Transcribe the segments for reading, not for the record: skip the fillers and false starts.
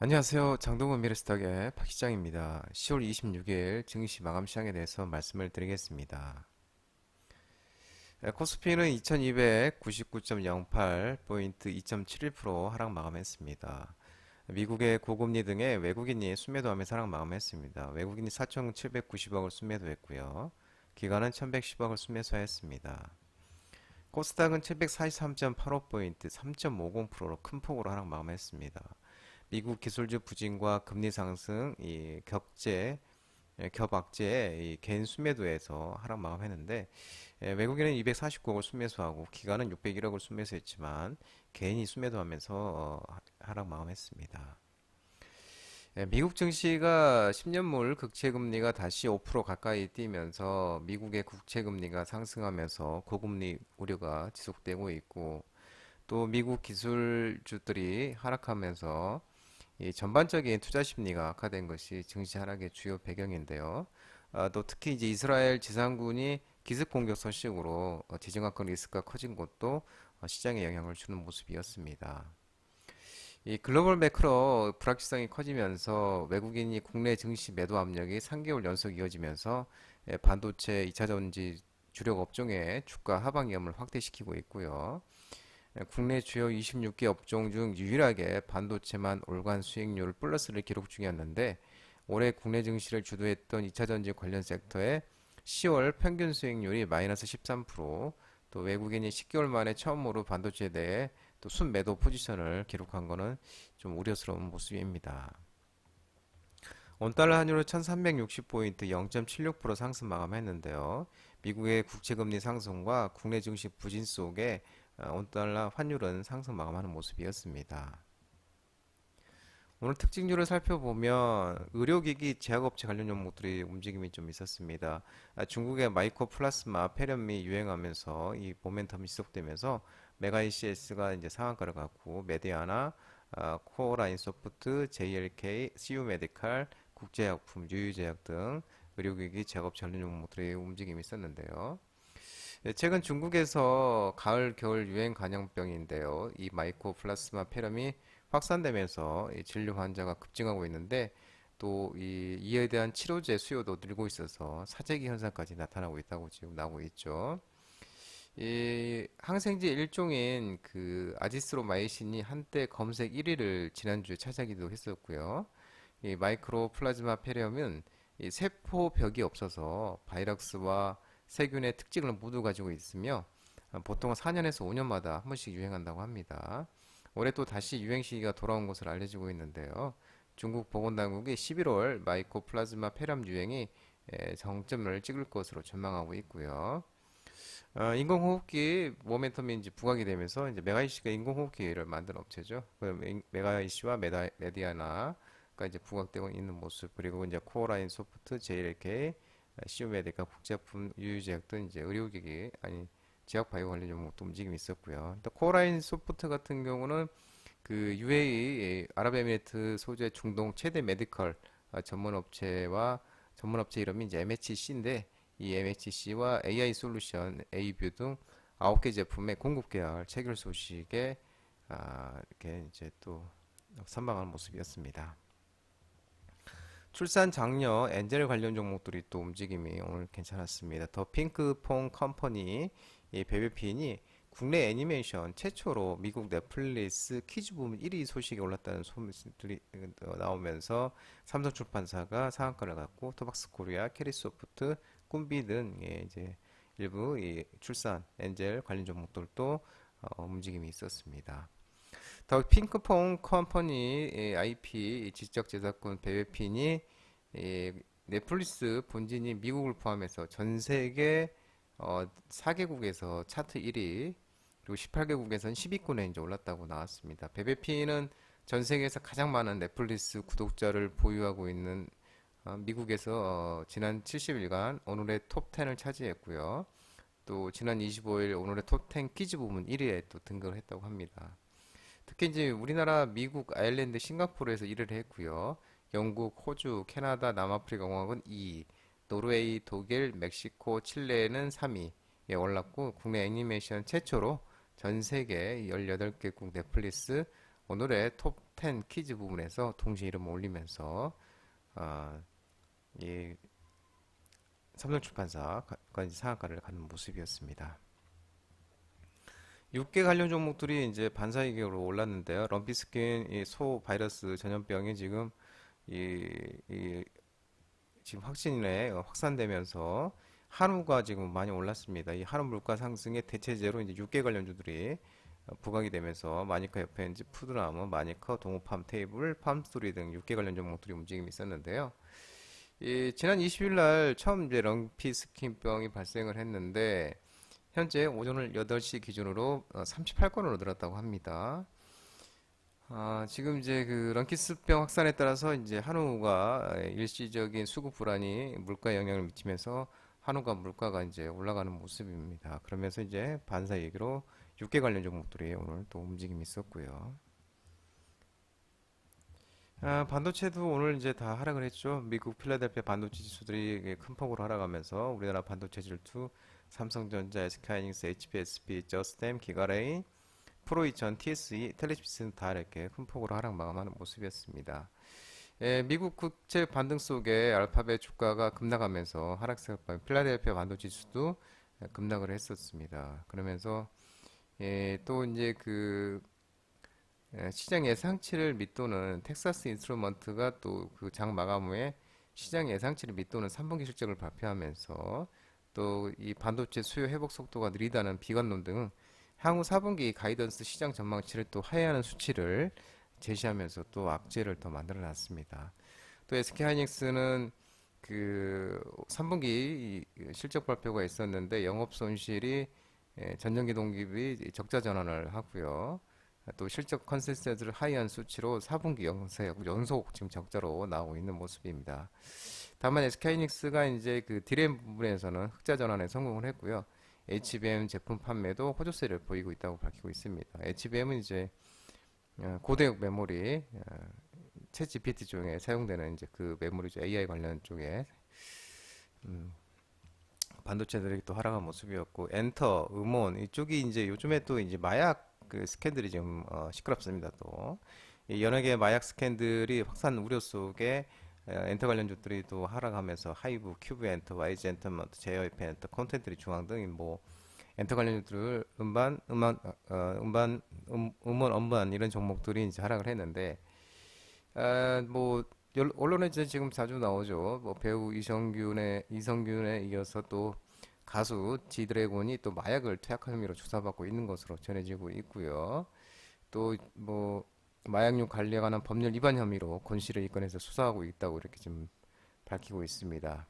안녕하세요. 장동건 미래스탁의 박 시장입니다. 10월 26일 증시 마감 시장에 대해서 말씀을 드리겠습니다. 코스피는 2299.08포인트 2.71% 하락 마감했습니다. 미국의 고금리 등의 외국인이 순매도하면서 하락 마감했습니다. 외국인이 4,790억을 순매도했고요. 기관은 1,110억을 순매수했습니다. 코스닥은 743.85포인트 3.50%로 큰 폭으로 하락 마감했습니다. 미국 기술주 부진과 금리 상승, 겹악재의 이 개인 순매도에서 하락 마감했는데 외국인은 249억을 순매수하고 기관은 601억을 순매수했지만 개인이 순매도하면서 하락 마감했습니다. 미국 증시가 10년물 국채금리가 다시 5% 가까이 뛰면서 미국의 국채금리가 상승하면서 고금리 우려가 지속되고 있고 또 미국 기술주들이 하락하면서 이 전반적인 투자 심리가 악화된 것이 증시 하락의 주요 배경인데요. 또 특히 이제 이스라엘 지상군이 기습 공격 소식으로 지정학권 리스크가 커진 것도 시장에 영향을 주는 모습이었습니다. 이 글로벌 매크로 불확실성이 커지면서 외국인이 국내 증시 매도 압력이 3개월 연속 이어지면서 반도체 2차 전지 주력 업종의 주가 하방 위험을 확대시키고 있고요. 국내 주요 26개 업종 중 유일하게 반도체만 올간 수익률 플러스를 기록 중이었는데 올해 국내 증시를 주도했던 2차전지 관련 섹터의 10월 평균 수익률이 마이너스 13%, 또 외국인이 10개월 만에 처음으로 반도체에 대해 또 순매도 포지션을 기록한 것은 좀 우려스러운 모습입니다. 원달러 환율은 1360포인트 0.76% 상승 마감했는데요. 미국의 국채금리 상승과 국내 증시 부진 속에 원달러 환율은 상승 마감하는 모습이었습니다. 오늘 특징주를 살펴보면 의료기기 제약업체 관련 종목들이 움직임이 좀 있었습니다. 중국의 마이코 플라스마 폐렴이 유행하면서 이 모멘텀이 지속되면서 메가 ECS가 이제 상한가를 갖고 메디아나 코어라인 소프트, JLK, CU 메디칼, 국제약품, 유유제약 등 의료기기 제약업체 관련 종목들의 움직임이 있었는데요. 최근 중국에서 가을, 겨울 유행 간염병인데요. 이 마이코플라스마 폐렴이 확산되면서 이 진료 환자가 급증하고 있는데 또 이에 대한 치료제 수요도 늘고 있어서 사재기 현상까지 나타나고 있다고 지금 나오고 있죠. 이 항생제 일종인 그 아지스로마이신이 한때 검색 1위를 지난주에 차지하기도 했었고요. 이 마이크로 플라즈마 폐렴은 이 세포벽이 없어서 바이러스와 세균의 특징을 모두 가지고 있으며 보통 4년에서 5년마다 한 번씩 유행한다고 합니다. 올해 또 다시 유행 시기가 돌아온 것으로 알려지고 있는데요. 중국 보건당국이 11월 마이코플라즈마 폐렴 유행이 정점을 찍을 것으로 전망하고 있고요. 인공호흡기 모멘텀이 이제 부각이 되면서 이제 메가이시가 인공호흡기를 만든 업체죠. 메가이시와 메디아나가 이제 부각되고 있는 모습 그리고 이제 코어라인 소프트, JLK, 시오메디카, 국제품, 유유제약 등 이제 의료기기 아니 제약바이오 관련 종목도 움직임이 있었고요. 또 코어라인 소프트 같은 경우는 그 UAE 아랍에미리트 소재 중동 최대 메디컬 전문업체 이름이 이제 MHC인데 이 MHC와 AI 솔루션, A뷰 등 9개 제품의 공급 계약 체결 소식에 이렇게 이제 또 선방하는 모습이었습니다. 출산 장려 엔젤 관련 종목들이 또 움직임이 오늘 괜찮았습니다. 더 핑크퐁 컴퍼니 이 베베핀이 국내 애니메이션 최초로 미국 넷플릭스 키즈 부문 1위 소식이 올랐다는 소문들이 나오면서 삼성출판사가 상한가를 갖고 토박스 코리아, 캐리소프트, 꿈비 등 이제 일부 이 출산 엔젤 관련 종목들도 움직임이 있었습니다. 더 핑크퐁 컴퍼니 IP 지적 재산권 베베핀이 넷플릭스 본진이 미국을 포함해서 전 세계 4개국에서 차트 1위 그리고 18개국에서는 10위권에 이제 올랐다고 나왔습니다. 베베핀은 전 세계에서 가장 많은 넷플릭스 구독자를 보유하고 있는 미국에서 지난 70일간 오늘의 톱 10을 차지했고요. 또 지난 25일 오늘의 톱 10 퀴즈 부문 1위에 또 등극을 했다고 합니다. 특히 이제 우리나라, 미국, 아일랜드, 싱가포르에서 1위를 했고요. 영국, 호주, 캐나다, 남아프리카 공화국은 2위, 노르웨이, 독일, 멕시코, 칠레는 3위에 올랐고 국내 애니메이션 최초로 전 세계 18개국 넷플릭스 오늘의 톱 톱10 퀴즈 부분에서 동시에 이름을 올리면서 이 삼성출판사까지 상한가를 가는 모습이었습니다. 6개 관련 종목들이 이제 반사이익으로 올랐는데요. 럼피스킨 이 소 바이러스 전염병이 지금 이, 이 지금 확진에 확산되면서 한우가 지금 많이 올랐습니다. 이 한우 물가 상승의 대체제로 이제 6개 관련주들이 부각이 되면서 마니커 FNG, 푸드라무, 마니커, 동호팜, 테이블, 팜스토리 등 6개 관련 종목들이 움직임이 있었는데요. 지난 20일 날 처음 이제 럼피스킨병이 발생을 했는데 현재 오전 8시 기준으로 38건으로 늘었다고 합니다. 지금 이제 그 런키스병 확산에 따라서 이제 한우가 일시적인 수급 불안이 물가에 영향을 미치면서 한우가 물가가 이제 올라가는 모습입니다. 그러면서 이제 반사 얘기로 6개 관련 종목들이 오늘 또 움직임이 있었고요. 반도체도 오늘 이제 다 하락을 했죠. 미국 필라델피아 반도체 지수들이 큰 폭으로 하락하면서 우리나라 반도체 질투, 삼성전자, SK하이닉스, HPSP, 저스템, 기가레인, 프로2000, TSE, 텔레시스는 다 이렇게 큰 폭으로 하락 마감하는 모습이었습니다. 미국 국채 반등 속에 알파벳 주가가 급락하면서 하락세 필라델피아 반도체 지수도 급락을 했었습니다. 그러면서 또 이제 그 시장 예상치를 밑도는 텍사스 인스트루먼트가 또 그 장 마감 후에 시장 예상치를 밑도는 3분기 실적을 발표하면서 또 이 반도체 수요 회복 속도가 느리다는 비관론 등 향후 4분기 가이던스 시장 전망치를 또 하회하는 수치를 제시하면서 또 악재를 더 만들어 놨습니다. 또 SK하이닉스는 그 3분기 실적 발표가 있었는데 영업 손실이 전년기 동기비 적자 전환을 하고요. 또 실적 컨센서스를 하회한 수치로 4분기 연속 지금 적자로 나오고 있는 모습입니다. 다만 SK하이닉스가 이제 그 디램 부분에서는 흑자 전환에 성공을 했고요. HBM 제품 판매도 호조세를 보이고 있다고 밝히고 있습니다. HBM은 이제 고대역 메모리, 챗 GPT 쪽에 사용되는 이제 그 메모리죠. AI 관련 쪽에 반도체들이 또 하락한 모습이었고, 엔터, 음원 이쪽이 이제 요즘에 또 이제 마약 그 스캔들이 좀 시끄럽습니다. 또 여러 개의 마약 스캔들이 확산 우려 속에 엔터 관련주들이 또 하락하면서 하이브, 큐브 엔터, YG 엔터먼트, 제어이프 엔터, 콘텐츠리 중앙 등 뭐 엔터 관련주들 음반, 음원, 음반 이런 종목들이 이제 하락을 했는데 뭐 언론에 이제 지금 자주 나오죠. 뭐 배우 이성균에 이어서 또 가수 지드래곤이 또 마약을 투약한 혐의로 조사받고 있는 것으로 전해지고 있고요. 또 뭐 마약류 관리에 관한 법률 위반 혐의로 권 씨를 입건해서 수사하고 있다고 이렇게 좀 밝히고 있습니다.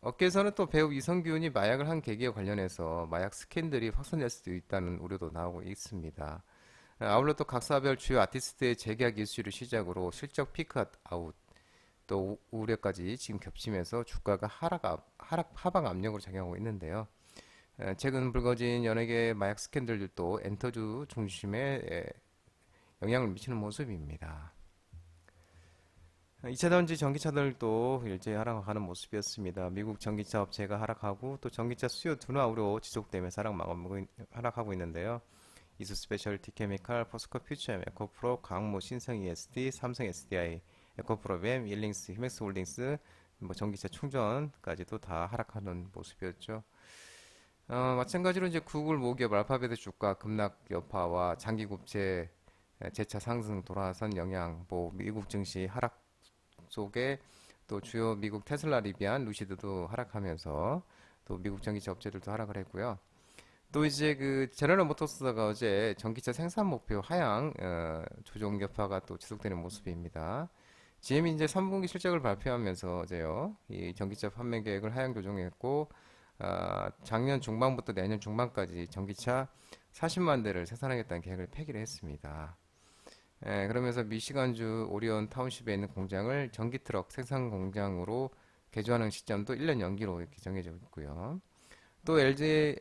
업계에서는 또 배우 이성균이 마약을 한 계기와 관련해서 마약 스캔들이 확산될 수도 있다는 우려도 나오고 있습니다. 아울러 또 각사별 주요 아티스트의 재계약 이슈를 시작으로 실적 피크 아웃 또 우려까지 지금 겹치면서 주가가 하방 압력으로 작용하고 있는데요. 최근 불거진 여러 개의 마약 스캔들도 엔터주 중심에 영향을 미치는 모습입니다. 2차 전지 전기차들도 일제히 하락하는 모습이었습니다. 미국 전기차 업체가 하락하고 또 전기차 수요 둔화 우려 지속되면서 하락하고 있는데요. 이수 스페셜티 케미칼, 포스코 퓨처엠, 에코프로, 강모, 신성 ESD, 삼성 SDI, 에코프로뱀, 일링스, 히맥스 홀딩스, 뭐 전기차 충전까지도 다 하락하는 모습이었죠. 마찬가지로 이제 구글 모기업 알파벳의 주가 급락 여파와 장기국채 재차 상승 돌아선 영향, 뭐 미국 증시 하락 속에 또 주요 미국 테슬라, 리비안, 루시드도 하락하면서 또 미국 전기차 업체들도 하락을 했고요. 또 이제 그 제너럴 모터스가 어제 전기차 생산 목표 하향 조정 여파가 또 지속되는 모습입니다. GM이 이제 3분기 실적을 발표하면서 어제요 이 전기차 판매 계획을 하향 조정했고 작년 중반부터 내년 중반까지 전기차 40만 대를 생산하겠다는 계획을 폐기를 했습니다. 그러면서 미시간주 오리온 타운십에 있는 공장을 전기 트럭 생산 공장으로 개조하는 시점도 1년 연기로 이렇게 정해져 있고요. 또 LG